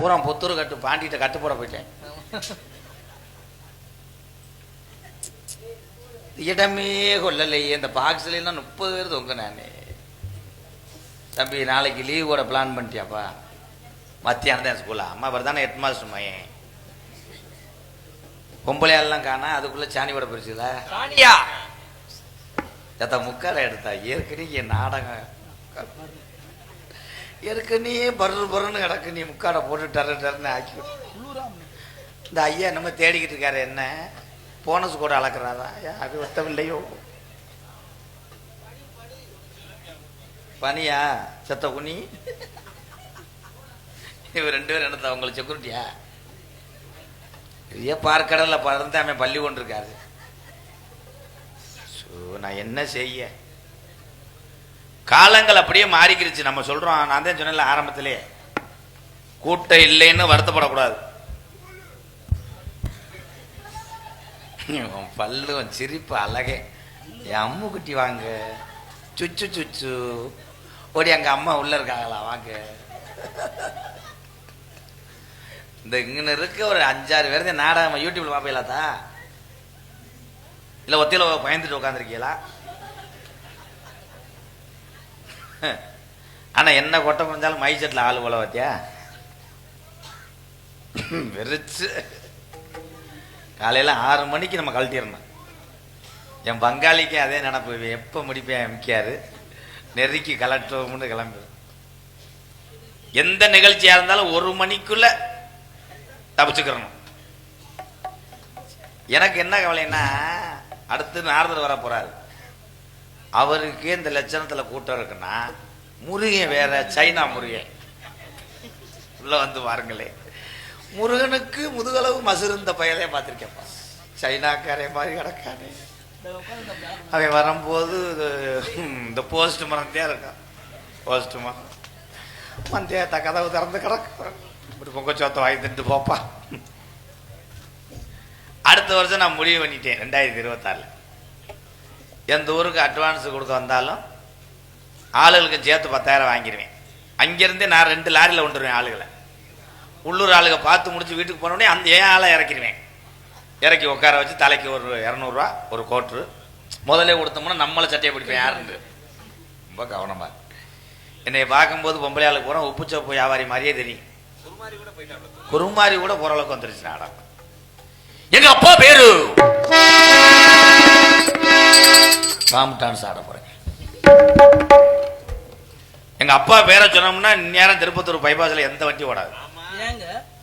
பூரா புத்தூர் கட்டு பாண்டிகிட்ட கட்டு போட போயிட்டேன். இடமே கொள்ளலையே. இந்த பாக்ஸ்லாம் 30 பேர் தொங்க. நானே தம்பி நாளைக்கு லீவ் கூட பிளான் பண்ணிட்டியாப்பா? மத்தியானம் தான் ஸ்கூலா? அம்மா அவர் தானே ஹெட் மாஸ்டர் மையன். பொம்பளையாலாம் காணா, அதுக்குள்ள சாணி விட போயிருச்சுல. முக்கால எடுத்தா ஏற்கனவே நாடகம் ஏற்கனவே பருன்னு கிடக்கு. நீ முக்காடை போட்டு டர்ன்னு ஆக்கி இந்த ஐயா நம்ம தேடிக்கிட்டு இருக்காரு. என்ன போனஸ் கூட அளக்குறாரா? யாரு ஒத்தவில்லையோ? பனியா செத்த குனி இவர் 2 பேரும் என்னத்த உங்களுக்கு செக்யூரிட்டியா? பெரிய பார்க்கடல பறந்து அவன் பள்ளி கொண்டு இருக்காரு. நான் என்ன செய்ய? காலங்கள் அப்படியே மாறிக்கிருச்சு. நம்ம சொல்றோம், நான் தான் சொன்ன ஆரம்பத்திலே, கூட்டம் இல்லைன்னு வருத்தப்படக்கூடாது. பல்லு சிரிப்பு அழகே. என் அம்மு குட்டி வாங்க, சுச்சு சுச்சு ஓடி. அங்க அம்மா உள்ள இருக்காங்களா? வாங்க. இந்த இங்க இருக்க ஒரு 5-6 பேர் நாடகம் யூடியூப்ல பாப்பீங்களாத்தா? இல்ல ஒத்தியில பயந்துட்டு உட்காந்துருக்கீங்களா? ஆனா என்ன கொட்டை குறைஞ்சாலும் மை செட்ல ஆளு போல பார்த்தியா? வெறிச்சு காலையில 6 மணிக்கு நம்ம கழட்டிடணும். என் பங்காளிக்கு அதே நினப்பு. எப்ப முடிப்பேன் மிக்காரு நெருக்கி கலட்டுவோம்னு கிளம்பு. எந்த நிகழ்ச்சியா இருந்தாலும் 1 மணிக்குள்ள தப்பிச்சுக்கிறணும். எனக்கு என்ன கவலைன்னா, அடுத்து நாரதர் வர போறாரு. அவருக்கு இந்த லட்சணத்துல கூட்டம் இருக்குன்னா, முருகன் வேற, சைனா முருகன் உள்ள வந்து பாருங்களே. முருகனுக்கு முதுகளவு மசுருந்த பயலே பார்த்திருக்கேன்ப்பா. சைனாக்காரே மாதிரி கிடக்கானே. அவன் வரும்போது இந்த போஸ்ட் மரத்தையா இருக்கான். போஸ்ட் மரம் மந்தேத்த கதவு திறந்து கிடக்கு. இப்படி பொங்க சோத்த வாங்கி திட்டு போப்பா. அடுத்த வருஷம் நான் முடிவு பண்ணிட்டேன். 2026 எந்த ஊருக்கு அட்வான்ஸ் கொடுக்க வந்தாலும் ஆளுகளுக்கு சேர்த்து 10,000 வாங்கிடுவேன். அங்கிருந்தே நான் 2 லாரியில் கொண்டுருவேன் ஆளுகளை. உள்ளூர் ஆளுக பார்த்து முடிச்சு வீட்டுக்கு போனோடனே அந்த ஏன் ஆளை இறக்கிடுவேன். இறக்கி உட்கார வச்சு தலைக்கு ஒரு 200 ரூபா ஒரு கோட்ரு முதலே கொடுத்தோம்னா நம்மளை சட்டையை பிடிப்பேன் யாருன்னு. ரொம்ப கவனமா என்னை பார்க்கும்போது பொம்பளை ஆளுக்கு போகிறோம். உப்புச்சோப்பு வியாபாரி மாதிரியே தெரியும். குருமாரி கூட போற அளவுக்கு வந்துருச்சு நாடகம். எங்க அப்பா பேரு டான்ஸ் ஆட போறேன். எங்க அப்பா பேரை சொன்னோம்னா நேரம் திருப்பத்தூர் பைபாஸ்ல எந்த வண்டி ஓடாது.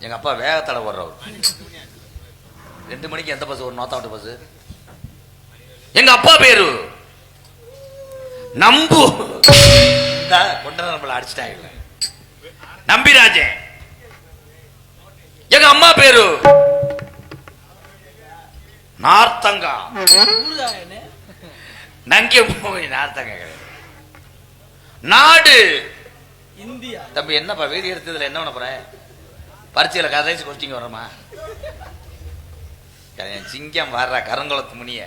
எங்க அப்பா வேகத்தடை ஓடுறவர். 2 மணிக்கு எந்த பஸ்? ஒரு நோத்தாவட்டு பஸ். எங்க அப்பா பேரு நம்பு. கொண்ட நம்மள அடிச்சுட்டாங்க நம்பிராஜன். எங்க அம்மா பேரு நார்த்தங்கா. நங்கே போய் நார்த்தங்கா கிடையாது. நாடு இந்தியா. தம்பி என்னப்பா வீடியோ எடுத்ததுல என்ன பண்ண போற? பரீட்சையில கதைச்சு கொஸ்டிங் வரமா? சிங்கம் வர்ற கருங்குளத்து முனிய